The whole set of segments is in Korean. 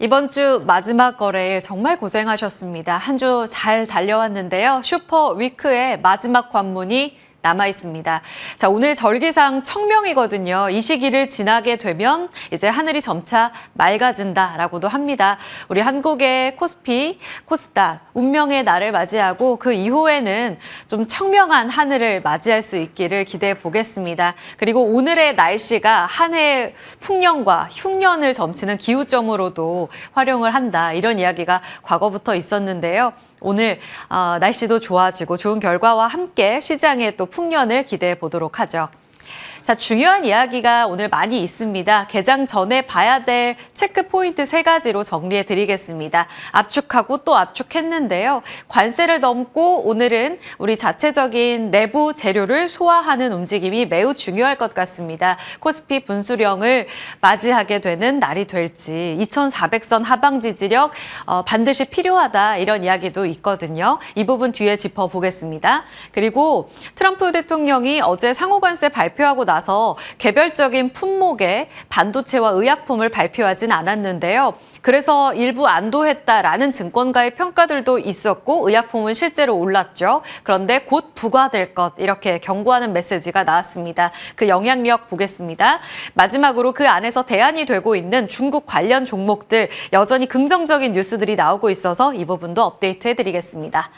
이번 주 마지막 거래일 정말 고생하셨습니다. 한 주 잘 달려왔는데요. 슈퍼 위크의 마지막 관문이 남아 있습니다. 자, 오늘 절기상 청명이거든요. 이 시기를 지나게 되면 이제 하늘이 점차 맑아진다라고도 합니다. 우리 한국의 코스피, 코스닥, 운명의 날을 맞이하고 그 이후에는 좀 청명한 하늘을 맞이할 수 있기를 기대해 보겠습니다. 그리고 오늘의 날씨가 한 해의 풍년과 흉년을 점치는 기후점으로도 활용을 한다. 이런 이야기가 과거부터 있었는데요. 오늘 날씨도 좋아지고 좋은 결과와 함께 시장의 또 풍년을 기대해 보도록 하죠. 자, 중요한 이야기가 오늘 많이 있습니다. 개장 전에 봐야 될 체크 포인트 3가지로 정리해 드리겠습니다. 압축하고 또 압축했는데요. 관세를 넘고 오늘은 우리 자체적인 내부 재료를 소화하는 움직임이 매우 중요할 것 같습니다. 코스피 분수령을 맞이하게 되는 날이 될지 2400선 하방 지지력 반드시 필요하다 이런 이야기도 있거든요. 이 부분 뒤에 짚어보겠습니다. 그리고 트럼프 대통령이 어제 상호관세 발표하고 나서 개별적인 품목의 반도체와 의약품을 발표하진 않았는데요. 그래서 일부 안도했다라는 증권가의 평가들도 있었고 의약품은 실제로 올랐죠. 그런데 곧 부과될 것 이렇게 경고하는 메시지가 나왔습니다. 그 영향력 보겠습니다. 마지막으로 그 안에서 대안이 되고 있는 중국 관련 종목들 여전히 긍정적인 뉴스들이 나오고 있어서 이 부분도 업데이트해드리겠습니다.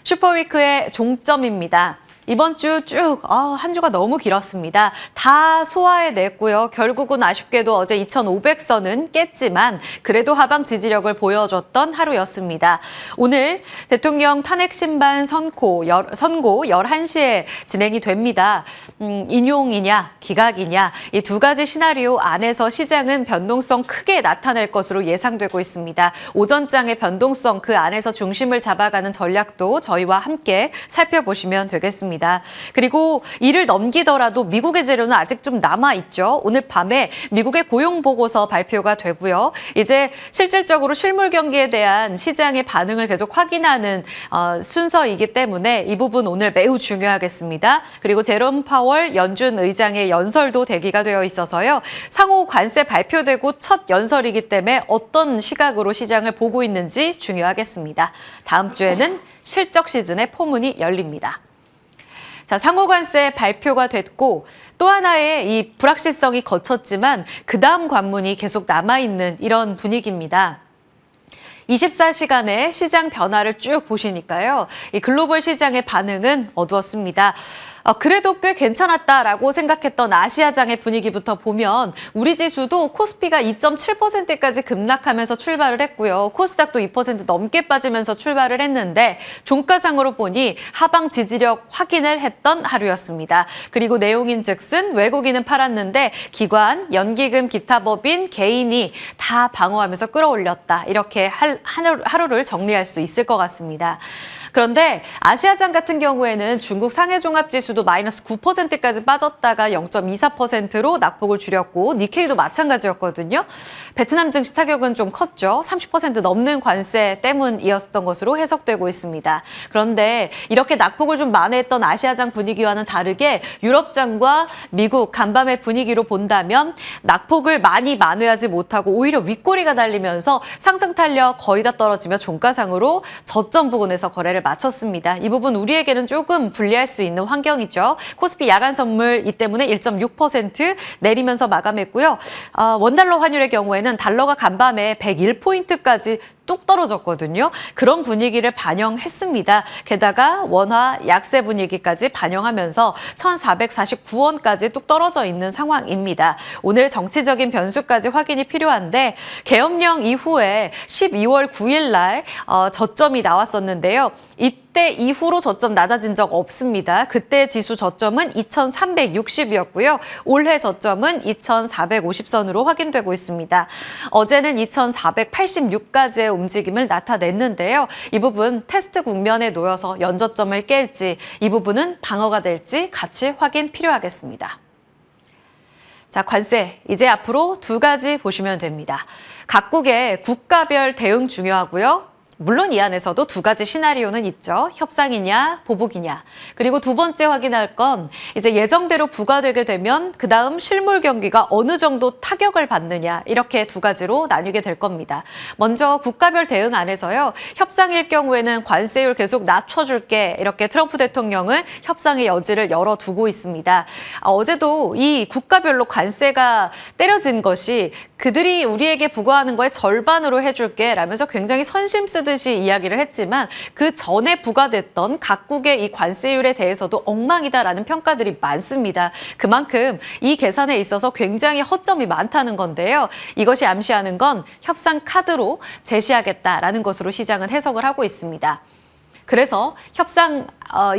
슈퍼위크의 종점입니다. 이번 주 쭉 한 주가 너무 길었습니다. 다 소화해냈고요. 결국은 아쉽게도 어제 2500선은 깼지만 그래도 하방 지지력을 보여줬던 하루였습니다. 오늘 대통령 탄핵 심판 선고 11시에 진행이 됩니다. 인용이냐 기각이냐 이 2가지 시나리오 안에서 시장은 변동성 크게 나타낼 것으로 예상되고 있습니다. 오전장의 변동성 그 안에서 중심을 잡아가는 전략도 저희와 함께 살펴보시면 되겠습니다. 그리고 이를 넘기더라도 미국의 재료는 아직 좀 남아있죠. 오늘 밤에 미국의 고용보고서 발표가 되고요. 이제 실질적으로 실물 경기에 대한 시장의 반응을 계속 확인하는 순서이기 때문에 이 부분 오늘 매우 중요하겠습니다. 그리고 제롬 파월 연준 의장의 연설도 대기가 되어 있어서요. 상호 관세 발표되고 첫 연설이기 때문에 어떤 시각으로 시장을 보고 있는지 중요하겠습니다. 다음 주에는 실적 시즌의 포문이 열립니다. 자, 상호관세 발표가 됐고 또 하나의 이 불확실성이 거쳤지만 그 다음 관문이 계속 남아있는 이런 분위기입니다. 24시간의 시장 변화를 쭉 보시니까요. 이 글로벌 시장의 반응은 어두웠습니다. 그래도 꽤 괜찮았다라고 생각했던 아시아장의 분위기부터 보면 우리 지수도 코스피가 2.7%까지 급락하면서 출발을 했고요. 코스닥도 2% 넘게 빠지면서 출발을 했는데 종가상으로 보니 하방 지지력 확인을 했던 하루였습니다. 그리고 내용인즉슨 외국인은 팔았는데 기관, 연기금, 기타 법인, 개인이 다 방어하면서 끌어올렸다. 이렇게 하루를 정리할 수 있을 것 같습니다. 그런데 아시아장 같은 경우에는 중국 상해종합지수도 마이너스 9%까지 빠졌다가 0.24%로 낙폭을 줄였고 니케이도 마찬가지였거든요. 베트남 증시 타격은 좀 컸죠. 30% 넘는 관세 때문이었던 것으로 해석되고 있습니다. 그런데 이렇게 낙폭을 좀 만회했던 아시아장 분위기와는 다르게 유럽장과 미국 간밤의 분위기로 본다면 낙폭을 많이 만회하지 못하고 오히려 윗꼬리가 달리면서 상승 탄력 거의 다 떨어지며 종가상으로 저점 부근에서 거래를 마쳤습니다. 이 부분 우리에게는 조금 불리할 수 있는 환경이죠. 코스피 야간 선물 이 때문에 1.6% 내리면서 마감했고요. 원달러 환율의 경우에는 달러가 간밤에 101포인트까지 뚝 떨어졌거든요. 그런 분위기를 반영했습니다. 게다가 원화 약세 분위기까지 반영하면서 1,449원까지 뚝 떨어져 있는 상황입니다. 오늘 정치적인 변수까지 확인이 필요한데 계엄령 이후에 12월 9일 날 저점이 나왔었는데요. 이때 이후로 저점 낮아진 적 없습니다. 그때 지수 저점은 2,360이었고요. 올해 저점은 2,450선으로 확인되고 있습니다. 어제는 2,486까지의 움직임을 나타냈는데요. 이 부분 테스트 국면에 놓여서 연저점을 깰지 이 부분은 방어가 될지 같이 확인 필요하겠습니다. 자, 관세 이제 앞으로 2가지 보시면 됩니다. 각국의 국가별 대응 중요하고요. 물론 이 안에서도 두 가지 시나리오는 있죠. 협상이냐, 보복이냐. 그리고 두 번째 확인할 건 이제 예정대로 부과되게 되면 그 다음 실물 경기가 어느 정도 타격을 받느냐. 이렇게 두 가지로 나뉘게 될 겁니다. 먼저 국가별 대응 안에서요. 협상일 경우에는 관세율 계속 낮춰줄게. 이렇게 트럼프 대통령은 협상의 여지를 열어두고 있습니다. 어제도 이 국가별로 관세가 때려진 것이 그들이 우리에게 부과하는 거에 절반으로 해줄게 라면서 굉장히 선심 쓰듯이 이야기를 했지만 그 전에 부과됐던 각국의 이 관세율에 대해서도 엉망이다라는 평가들이 많습니다. 그만큼 이 계산에 있어서 굉장히 허점이 많다는 건데요. 이것이 암시하는 건 협상 카드로 제시하겠다라는 것으로 시장은 해석을 하고 있습니다. 그래서 협상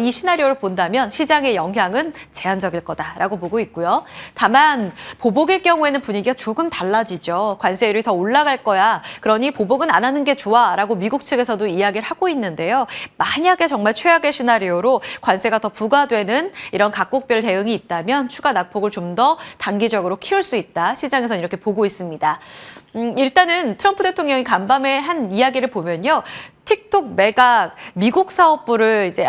이 시나리오를 본다면 시장의 영향은 제한적일 거다라고 보고 있고요. 다만 보복일 경우에는 분위기가 조금 달라지죠. 관세율이 더 올라갈 거야. 그러니 보복은 안 하는 게 좋아라고 미국 측에서도 이야기를 하고 있는데요. 만약에 정말 최악의 시나리오로 관세가 더 부과되는 이런 각국별 대응이 있다면 추가 낙폭을 좀 더 단기적으로 키울 수 있다. 시장에서는 이렇게 보고 있습니다. 일단은 트럼프 대통령이 간밤에 한 이야기를 보면요. 틱톡 매각 미국 사업부를 이제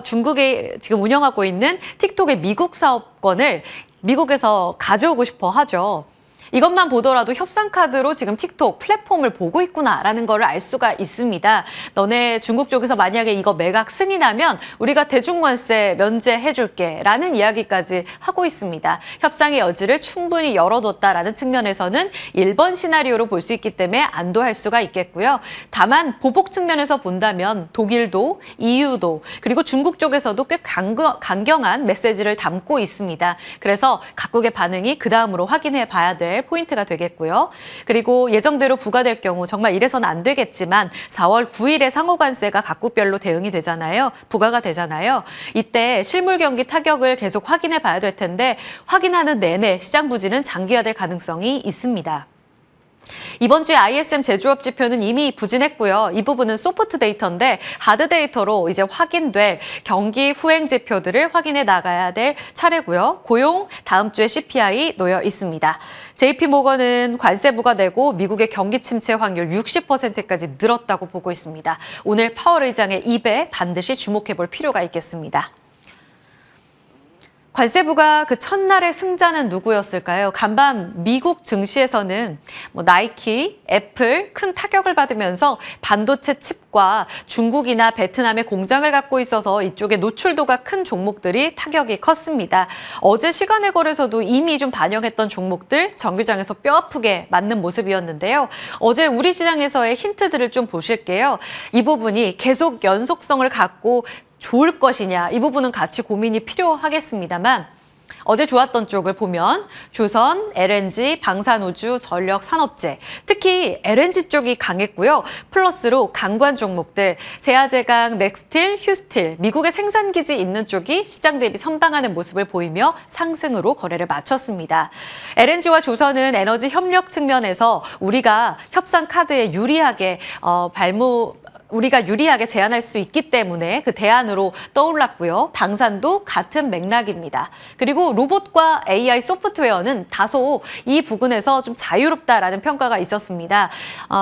중국에 지금 운영하고 있는 틱톡의 미국 사업권을 미국에서 가져오고 싶어 하죠. 이것만 보더라도 협상 카드로 지금 틱톡 플랫폼을 보고 있구나라는 걸 알 수가 있습니다. 너네 중국 쪽에서 만약에 이거 매각 승인하면 우리가 대중관세 면제해줄게 라는 이야기까지 하고 있습니다. 협상의 여지를 충분히 열어뒀다라는 측면에서는 1번 시나리오로 볼 수 있기 때문에 안도할 수가 있겠고요. 다만 보복 측면에서 본다면 독일도 EU도 그리고 중국 쪽에서도 꽤 강경한 메시지를 담고 있습니다. 그래서 각국의 반응이 그 다음으로 확인해 봐야 될 포인트가 되겠고요. 그리고 예정대로 부과될 경우 정말 이래서는 안 되겠지만 4월 9일에 상호관세가 각국별로 대응이 되잖아요. 부과가 되잖아요. 이때 실물 경기 타격을 계속 확인해 봐야 될 텐데 확인하는 내내 시장 부진은 장기화될 가능성이 있습니다. 이번 주에 ISM 제조업 지표는 이미 부진했고요. 이 부분은 소프트 데이터인데 하드 데이터로 이제 확인될 경기 후행 지표들을 확인해 나가야 될 차례고요. 고용 다음 주에 CPI 놓여 있습니다. JP모건은 관세 부과되고 미국의 경기 침체 확률 60%까지 늘었다고 보고 있습니다. 오늘 파월 의장의 입에 반드시 주목해 볼 필요가 있겠습니다. 관세 부과 그 첫날의 승자는 누구였을까요? 간밤 미국 증시에서는 나이키, 애플 큰 타격을 받으면서 반도체 칩과 중국이나 베트남의 공장을 갖고 있어서 이쪽에 노출도가 큰 종목들이 타격이 컸습니다. 어제 시간의 거래소도 이미 좀 반영했던 종목들 정규장에서 뼈아프게 맞는 모습이었는데요. 어제 우리 시장에서의 힌트들을 좀 보실게요. 이 부분이 계속 연속성을 갖고 좋을 것이냐 이 부분은 같이 고민이 필요하겠습니다만 어제 좋았던 쪽을 보면 조선, LNG, 방산우주, 전력산업재 특히 LNG 쪽이 강했고요. 플러스로 강관 종목들 세아제강, 넥스틸, 휴스틸 미국의 생산기지 있는 쪽이 시장 대비 선방하는 모습을 보이며 상승으로 거래를 마쳤습니다. LNG와 조선은 에너지 협력 측면에서 우리가 협상 카드에 유리하게 우리가 유리하게 제안할 수 있기 때문에 그 대안으로 떠올랐고요. 방산도 같은 맥락입니다. 그리고 로봇과 AI 소프트웨어는 다소 이 부분에서 좀 자유롭다라는 평가가 있었습니다.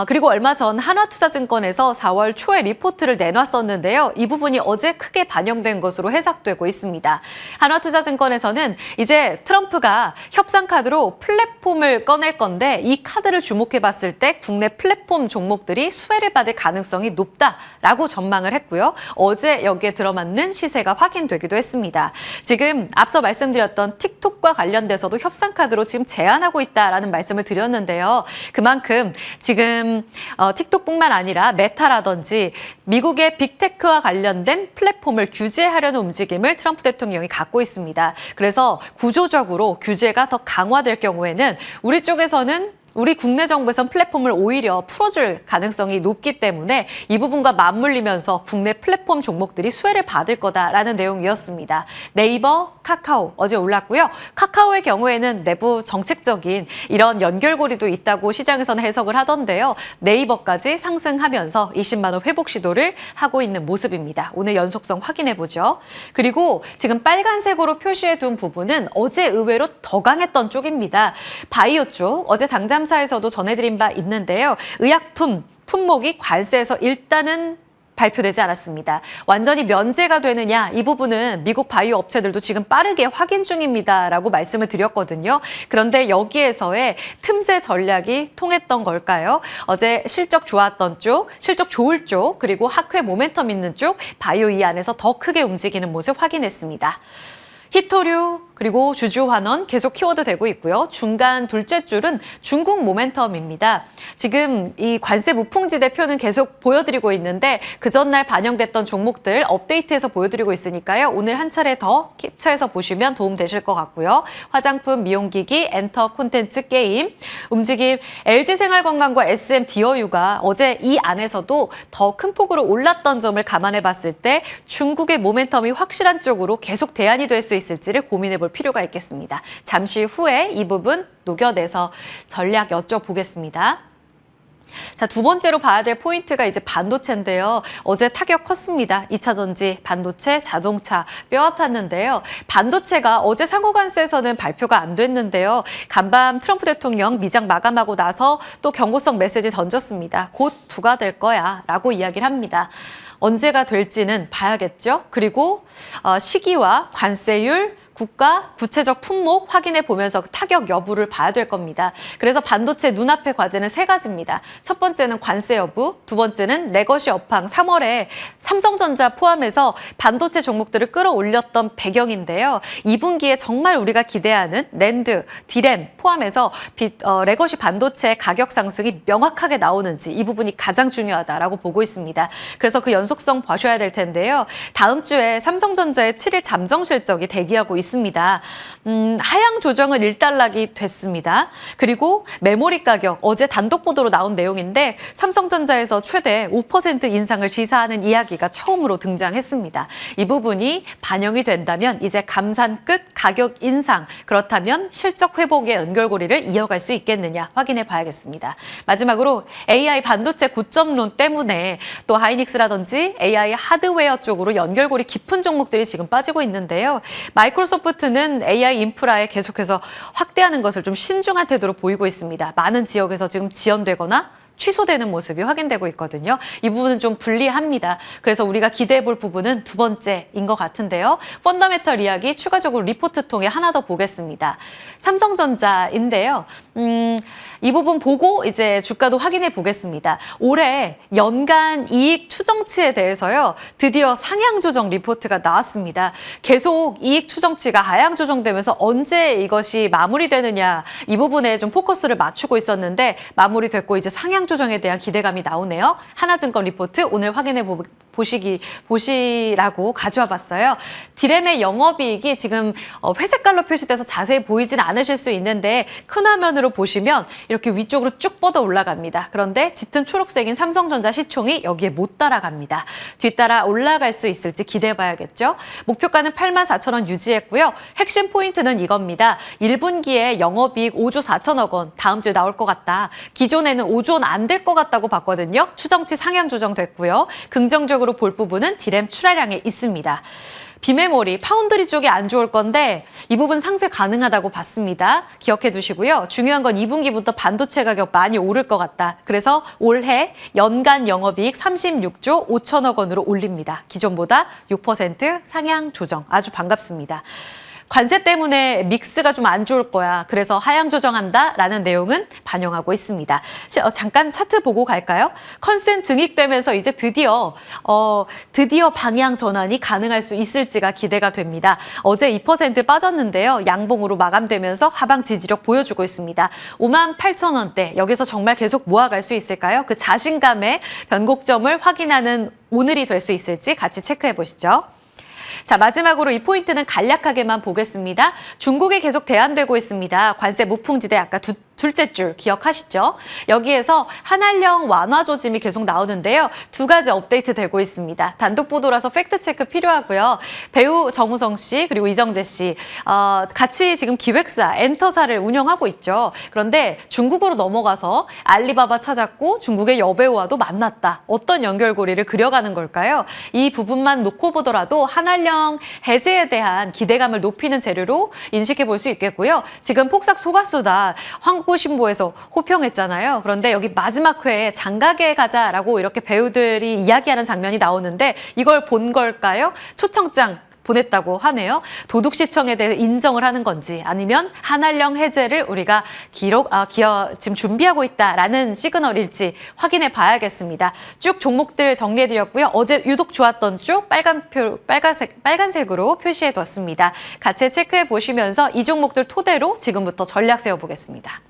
그리고 얼마 전 한화투자증권에서 4월 초에 리포트를 내놨었는데요. 이 부분이 어제 크게 반영된 것으로 해석되고 있습니다. 한화투자증권에서는 이제 트럼프가 협상 카드로 플랫폼을 꺼낼 건데 이 카드를 주목해 봤을 때 국내 플랫폼 종목들이 수혜를 받을 가능성이 높다라고 전망을 했고요. 어제 여기에 들어맞는 시세가 확인되기도 했습니다. 지금 앞서 말씀드렸던 틱톡과 관련돼서도 협상 카드로 지금 제안하고 있다라는 말씀을 드렸는데요. 그만큼 지금 틱톡뿐만 아니라 메타라든지 미국의 빅테크와 관련된 플랫폼을 규제하려는 움직임을 트럼프 대통령이 갖고 있습니다. 그래서 구조적으로 규제가 더 강화될 경우에는 우리 쪽에서는 우리 국내 정부에선 플랫폼을 오히려 풀어줄 가능성이 높기 때문에 이 부분과 맞물리면서 국내 플랫폼 종목들이 수혜를 받을 거다라는 내용이었습니다. 네이버, 카카오 어제 올랐고요. 카카오의 경우에는 내부 정책적인 이런 연결고리도 있다고 시장에서는 해석을 하던데요. 네이버까지 상승하면서 20만 원 회복 시도를 하고 있는 모습입니다. 오늘 연속성 확인해 보죠. 그리고 지금 빨간색으로 표시해 둔 부분은 어제 의외로 더 강했던 쪽입니다. 바이오 쪽 어제 당잠사에서도 전해드린 바 있는데요. 의약품 품목이 관세에서 일단은 발표되지 않았습니다. 완전히 면제가 되느냐 이 부분은 미국 바이오 업체들도 지금 빠르게 확인 중입니다라고 말씀을 드렸거든요. 그런데 여기에서의 틈새 전략이 통했던 걸까요? 어제 실적 좋았던 쪽, 실적 좋을 쪽, 그리고 학회 모멘텀 있는 쪽 바이오 이 안에서 더 크게 움직이는 모습 확인했습니다. 히토류 그리고 주주환원 계속 키워드 되고 있고요. 중간 둘째 줄은 중국 모멘텀입니다. 지금 이 관세 무풍지대 표는 계속 보여드리고 있는데 그 전날 반영됐던 종목들 업데이트해서 보여드리고 있으니까요. 오늘 한 차례 더 캡처해서 보시면 도움 되실 것 같고요. 화장품, 미용기기, 엔터, 콘텐츠, 게임, 움직임, LG생활건강과 SM 디어유가 어제 이 안에서도 더 큰 폭으로 올랐던 점을 감안해 봤을 때 중국의 모멘텀이 확실한 쪽으로 계속 대안이 될 수 있을지를 고민해 볼 필요가 있겠습니다. 잠시 후에 이 부분 녹여내서 전략 여쭤보겠습니다. 자, 두 번째로 봐야 될 포인트가 이제 반도체인데요. 어제 타격 컸습니다. 2차 전지, 반도체, 자동차 뼈 아팠는데요. 반도체가 어제 상호관세에서는 발표가 안 됐는데요. 간밤 트럼프 대통령 미장 마감하고 나서 또 경고성 메시지 던졌습니다. 곧 부과될 거야 라고 이야기를 합니다. 언제가 될지는 봐야겠죠. 그리고 시기와 관세율, 국가, 구체적 품목 확인해 보면서 타격 여부를 봐야 될 겁니다. 그래서 반도체 눈앞의 과제는 세 가지입니다. 첫 번째는 관세 여부, 두 번째는 레거시 업황 3월에 삼성전자 포함해서 반도체 종목들을 끌어올렸던 배경인데요. 2분기에 정말 우리가 기대하는 낸드, 디램 포함해서 레거시 반도체 가격 상승이 명확하게 나오는지 이 부분이 가장 중요하다라고 보고 있습니다. 그래서 그 연속성 보셔야 될 텐데요. 다음 주에 삼성전자의 7일 잠정 실적이 대기하고 있습니다. 하향 조정은 일단락이 됐습니다. 그리고 메모리 가격, 어제 단독 보도로 나온 내용인데 삼성전자에서 최대 5% 인상을 시사하는 이야기가 처음으로 등장했습니다. 이 부분이 반영이 된다면 이제 감산 끝 가격 인상, 그렇다면 실적 회복의 연결고리를 이어갈 수 있겠느냐 확인해 봐야겠습니다. 마지막으로 AI 반도체 고점론 때문에 또 하이닉스라든지 AI 하드웨어 쪽으로 연결고리 깊은 종목들이 지금 빠지고 있는데요. 마이크로소프트는 AI 인프라에 계속해서 확대하는 것을 좀 신중한 태도로 보이고 있습니다. 많은 지역에서 지금 지연되거나 취소되는 모습이 확인되고 있거든요. 이 부분은 좀 불리합니다. 그래서 우리가 기대해 볼 부분은 두 번째인 것 같은데요. 펀더멘털 이야기 추가적으로 리포트 통해 하나 더 보겠습니다. 삼성전자인데요. 이 부분 보고 이제 주가도 확인해 보겠습니다. 올해 연간 이익 추정치에 대해서요. 드디어 상향 조정 리포트가 나왔습니다. 계속 이익 추정치가 하향 조정되면서 언제 이것이 마무리되느냐 이 부분에 좀 포커스를 맞추고 있었는데 마무리됐고 이제 상향 조정에 대한 기대감이 나오네요. 하나증권 리포트 오늘 확인해 보시라고 가져와 봤어요. 디램의 영업이익이 지금 회색깔로 표시돼서 자세히 보이진 않으실 수 있는데 큰 화면으로 보시면 이렇게 위쪽으로 쭉 뻗어 올라갑니다. 그런데 짙은 초록색인 삼성전자 시총이 여기에 못 따라갑니다. 뒤따라 올라갈 수 있을지 기대해 봐야겠죠. 목표가는 84,000원 유지했고요. 핵심 포인트는 이겁니다. 1분기에 영업이익 5조 4천억 원 다음 주에 나올 것 같다. 기존에는 5조는 안 될 것 같다고 봤거든요. 추정치 상향 조정됐고요. 긍정적으로 볼 부분은 디램 출하량에 있습니다. 비메모리, 파운드리 쪽이 안 좋을 건데 이 부분 상쇄 가능하다고 봤습니다. 기억해 두시고요. 중요한 건 2분기부터 반도체 가격 많이 오를 것 같다. 그래서 올해 연간 영업이익 36조 5천억 원으로 올립니다. 기존보다 6% 상향 조정. 아주 반갑습니다. 관세 때문에 믹스가 좀 안 좋을 거야. 그래서 하향 조정한다라는 내용은 반영하고 있습니다. 잠깐 차트 보고 갈까요? 컨센 증익되면서 이제 드디어 방향 전환이 가능할 수 있을지가 기대가 됩니다. 어제 2% 빠졌는데요. 양봉으로 마감되면서 하방 지지력 보여주고 있습니다. 58,000원대 여기서 정말 계속 모아갈 수 있을까요? 그 자신감의 변곡점을 확인하는 오늘이 될 수 있을지 같이 체크해 보시죠. 자, 마지막으로 이 포인트는 간략하게만 보겠습니다. 중국이 계속 대안되고 있습니다. 관세 무풍지대 아까 둘째 줄 기억하시죠? 여기에서 한한령 완화 조짐이 계속 나오는데요. 두 가지 업데이트 되고 있습니다. 단독 보도라서 팩트체크 필요하고요. 배우 정우성 씨 그리고 이정재 씨 같이 지금 기획사 엔터사를 운영하고 있죠. 그런데 중국으로 넘어가서 알리바바 찾았고 중국의 여배우와도 만났다. 어떤 연결고리를 그려가는 걸까요? 이 부분만 놓고 보더라도 한한령 해제에 대한 기대감을 높이는 재료로 인식해 볼 수 있겠고요. 지금 폭삭 속았수다. 하고 신보에서 호평했잖아요. 그런데 여기 마지막 회에 장가게 가자라고 이렇게 배우들이 이야기하는 장면이 나오는데 이걸 본 걸까요? 초청장 보냈다고 하네요. 도둑시청에 대해 인정을 하는 건지 아니면 한알령 해제를 우리가 지금 준비하고 있다라는 시그널일지 확인해 봐야겠습니다. 쭉 종목들 정리해드렸고요. 어제 유독 좋았던 쪽 빨간색으로 표시해 뒀습니다. 같이 체크해 보시면서 이 종목들 토대로 지금부터 전략 세워보겠습니다.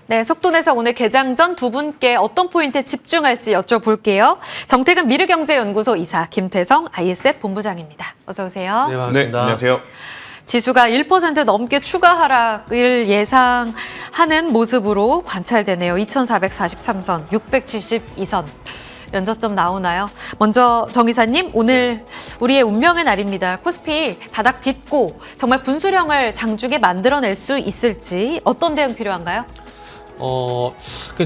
네, 속돈에서 오늘 개장 전 두 분께 어떤 포인트에 집중할지 여쭤볼게요. 정태근 미르경제연구소 이사, 김태성 ISF 본부장입니다. 어서 오세요. 네, 반갑습니다. 네, 안녕하세요. 지수가 1% 넘게 추가 하락을 예상하는 모습으로 관찰되네요. 2443선, 672선. 연저점 나오나요? 먼저 정 이사님, 오늘 우리의 운명의 날입니다. 코스피 바닥 딛고 정말 분수령을 장중에 만들어낼 수 있을지 어떤 대응 필요한가요?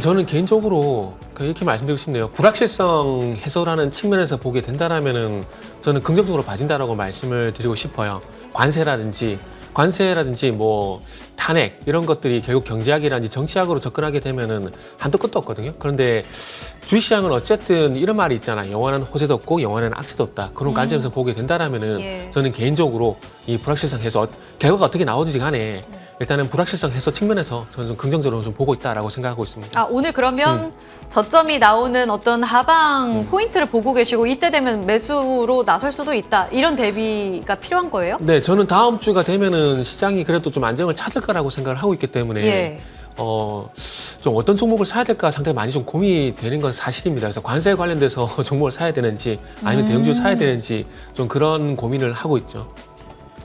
저는 개인적으로 이렇게 말씀드리고 싶네요. 불확실성 해소라는 측면에서 보게 된다라면은 저는 긍정적으로 봐진다라고 말씀을 드리고 싶어요. 관세라든지 뭐 탄핵 이런 것들이 결국 경제학이라든지 정치학으로 접근하게 되면은 한도 끝도 없거든요. 그런데 주식시장은 어쨌든 이런 말이 있잖아. 영원한 호재도 없고 영원한 악재도 없다. 그런 관점에서 보게 된다라면은 저는 개인적으로 이 불확실성 해소 결과가 어떻게 나오든지 간에 일단은 불확실성 해소 측면에서 저는 좀 긍정적으로 좀 보고 있다라고 생각하고 있습니다. 오늘 그러면 저점이 나오는 어떤 하방 포인트를 보고 계시고 이때 되면 매수로 나설 수도 있다. 이런 대비가 필요한 거예요? 네, 저는 다음 주가 되면은 시장이 그래도 좀 안정을 찾을 거라고 생각을 하고 있기 때문에 좀 어떤 종목을 사야 될까 상당히 많이 좀 고민이 되는 건 사실입니다. 그래서 관세에 관련돼서 종목을 사야 되는지 아니면 대형주 사야 되는지 좀 그런 고민을 하고 있죠.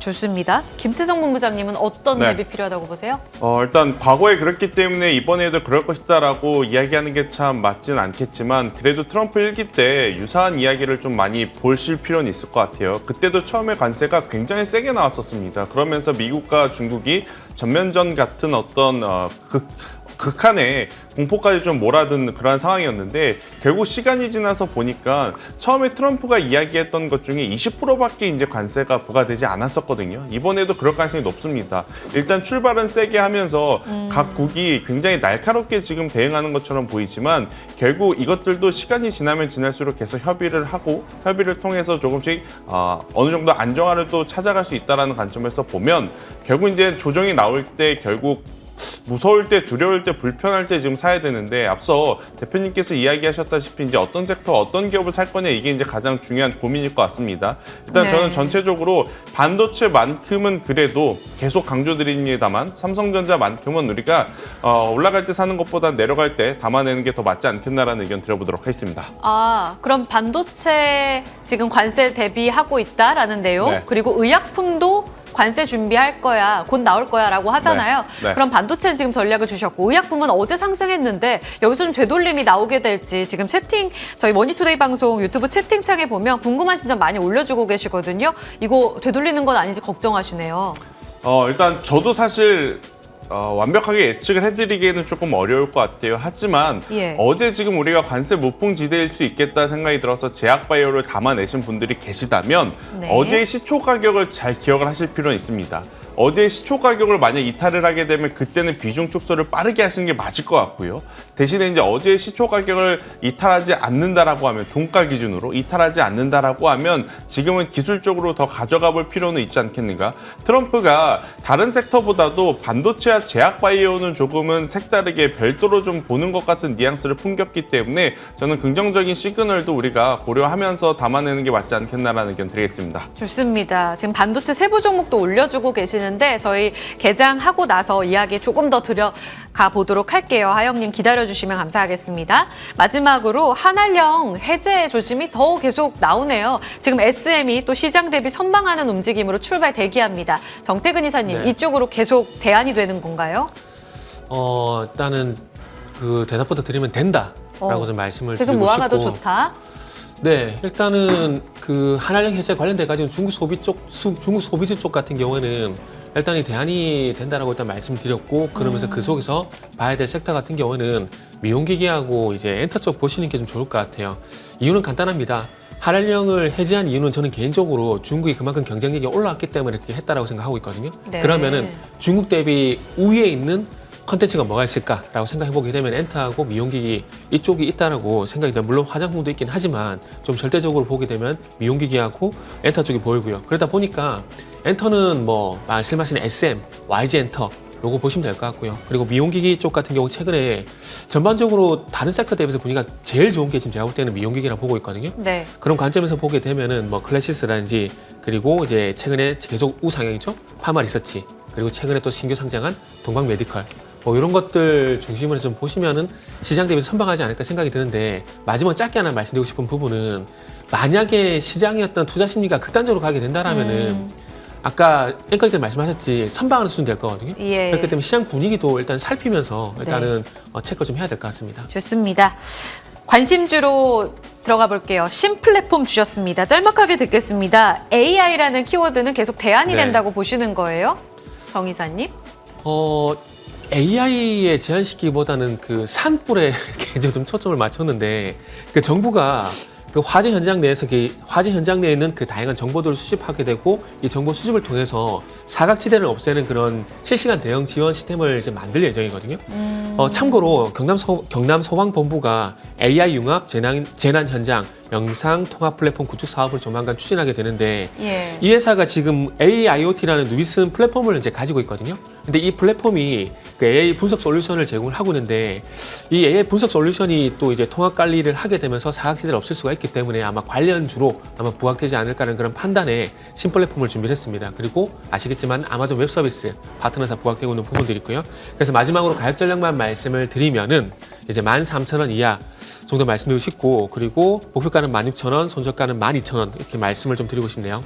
좋습니다. 김태성 본부장님은 어떤 네. 대비 필요하다고 보세요? 일단 과거에 그랬기 때문에 이번에도 그럴 것이다라고 이야기하는 게 참 맞지는 않겠지만 그래도 트럼프 1기 때 유사한 이야기를 좀 많이 보실 필요는 있을 것 같아요. 그때도 처음에 관세가 굉장히 세게 나왔었습니다. 그러면서 미국과 중국이 전면전 같은 어떤 극한의 공포까지 좀 몰아든 그러한 상황이었는데 결국 시간이 지나서 보니까 처음에 트럼프가 이야기했던 것 중에 20%밖에 이제 관세가 부과되지 않았었거든요. 이번에도 그럴 가능성이 높습니다. 일단 출발은 세게 하면서 각국이 굉장히 날카롭게 지금 대응하는 것처럼 보이지만 결국 이것들도 시간이 지나면 지날수록 계속 협의를 하고 협의를 통해서 조금씩 어느 정도 안정화를 또 찾아갈 수 있다는 관점에서 보면 결국 이제 조정이 나올 때 결국 무서울 때, 두려울 때, 불편할 때 지금 사야 되는데 앞서 대표님께서 이야기하셨다시피 이제 어떤 섹터, 어떤 기업을 살 거냐 이게 이제 가장 중요한 고민일 것 같습니다. 일단 저는 전체적으로 반도체만큼은 그래도 계속 강조드립니다만 삼성전자만큼은 우리가 올라갈 때 사는 것보다 내려갈 때 담아내는 게 더 맞지 않겠나라는 의견 드려보도록 하겠습니다. 그럼 반도체 지금 관세 대비하고 있다라는 내용, 네. 그리고 의약품도 관세 준비할 거야, 곧 나올 거야 라고 하잖아요. 네. 그럼 반도체는 지금 전략을 주셨고 의약품은 어제 상승했는데 여기서 좀 되돌림이 나오게 될지 지금 저희 머니투데이 방송 유튜브 채팅창에 보면 궁금하신 점 많이 올려주고 계시거든요. 이거 되돌리는 건 아닌지 걱정하시네요. 일단 저도 사실 완벽하게 예측을 해드리기에는 조금 어려울 것 같아요. 하지만 어제 지금 우리가 관세 무풍지대일 수 있겠다 생각이 들어서 제약바이오를 담아내신 분들이 계시다면 어제의 시초 가격을 잘 기억을 하실 필요는 있습니다. 어제 시초 가격을 만약 이탈을 하게 되면 그때는 비중 축소를 빠르게 하시는 게 맞을 것 같고요. 대신에 이제 어제 시초 가격을 이탈하지 않는다라고 하면 종가 기준으로 이탈하지 않는다라고 하면 지금은 기술적으로 더 가져가 볼 필요는 있지 않겠는가. 트럼프가 다른 섹터보다도 반도체와 제약 바이오는 조금은 색다르게 별도로 좀 보는 것 같은 뉘앙스를 풍겼기 때문에 저는 긍정적인 시그널도 우리가 고려하면서 담아내는 게 맞지 않겠나라는 의견 드리겠습니다. 좋습니다. 지금 반도체 세부 종목도 올려주고 계시는 되는데 저희 개장하고 나서 이야기 조금 더 들어가 보도록 할게요. 하영님 기다려주시면 감사하겠습니다. 마지막으로 한알령 해제 조짐이 더 계속 나오네요. 지금 SM이 또 시장 대비 선방하는 움직임으로 출발 대기합니다. 정태근 이사님, 네. 이쪽으로 계속 대안이 되는 건가요? 일단은 그 대답부터 드리면 된다라고 좀 말씀을 계속 드리고 모아가도 싶고. 좋다. 네, 일단은 그 한알령 해제 관련돼 가지고 중국 소비주 쪽 같은 경우에는 일단 이 대안이 된다라고 일단 말씀드렸고, 그러면서 그 속에서 봐야 될 섹터 같은 경우는 미용기기하고 이제 엔터 쪽 보시는 게 좀 좋을 것 같아요. 이유는 간단합니다. 한알령을 해제한 이유는 저는 개인적으로 중국이 그만큼 경쟁력이 올라왔기 때문에 그렇게 했다라고 생각하고 있거든요. 네. 그러면은 중국 대비 우위에 있는 컨텐츠가 뭐가 있을까라고 생각해보게 되면 엔터하고 미용기기 이쪽이 있다라고 생각이 돼요. 물론 화장품도 있긴 하지만 좀 절대적으로 보게 되면 미용기기하고 엔터 쪽이 보이고요. 그러다 보니까 엔터는 뭐 말씀하신 SM, YG 엔터 요거 보시면 될 것 같고요. 그리고 미용기기 쪽 같은 경우 최근에 전반적으로 다른 섹터 대비해서 분위기가 제일 좋은 게 지금 제가 볼 때는 미용기기라고 보고 있거든요. 네. 그런 관점에서 보게 되면은 뭐 클래시스라든지, 그리고 이제 최근에 계속 우상향이죠. 파마 리서치, 그리고 최근에 또 신규 상장한 동방 메디컬, 뭐 이런 것들 중심으로 좀 보시면은 시장 대비해서 선방하지 않을까 생각이 드는데, 마지막 짧게 하나 말씀드리고 싶은 부분은, 만약에 시장의 어떤 투자 심리가 극단적으로 가게 된다라면은 아까 앵커님께서 말씀하셨지 선방하는 수준 될 거거든요. 예. 그렇기 때문에 시장 분위기도 일단 살피면서 일단은 체크 좀 해야 될 것 같습니다. 좋습니다. 관심주로 들어가 볼게요. 신플랫폼 주셨습니다. 짤막하게 듣겠습니다. AI라는 키워드는 계속 대안이 네. 된다고 보시는 거예요? 정 이사님? AI에 제한시키기보다는 그 산불에 개인적으로 좀 초점을 맞췄는데, 그 정부가 그 화재 현장 내에서 화재 현장 내에 있는 그 다양한 정보들을 수집하게 되고, 이 정보 수집을 통해서 사각지대를 없애는 그런 실시간 대응 지원 시스템을 이제 만들 예정이거든요. 참고로 경남 소방본부가 AI 융합 재난 현장 영상 통합 플랫폼 구축 사업을 조만간 추진하게 되는데, 예. 이 회사가 지금 AIoT라는 누비슨 플랫폼을 이제 가지고 있거든요. 근데 이 플랫폼이 그 AI 분석 솔루션을 제공을 하고 있는데, 이 AI 분석 솔루션이 또 이제 통합 관리를 하게 되면서 사각지대를 없앨 수가 있기 때문에 아마 관련주로 아마 부각되지 않을까라는 그런 판단에 신플랫폼을 준비를 했습니다. 그리고 아시겠지만 아마존 웹 서비스 파트너사 부각되고 있는 부분들이 있고요. 그래서 마지막으로 가격 전략만 말씀을 드리면은 이제 13,000원 이하 정도 말씀드리고 싶고, 그리고 목표가는 16,000원, 손절가는 12,000원 이렇게 말씀을 좀 드리고 싶네요.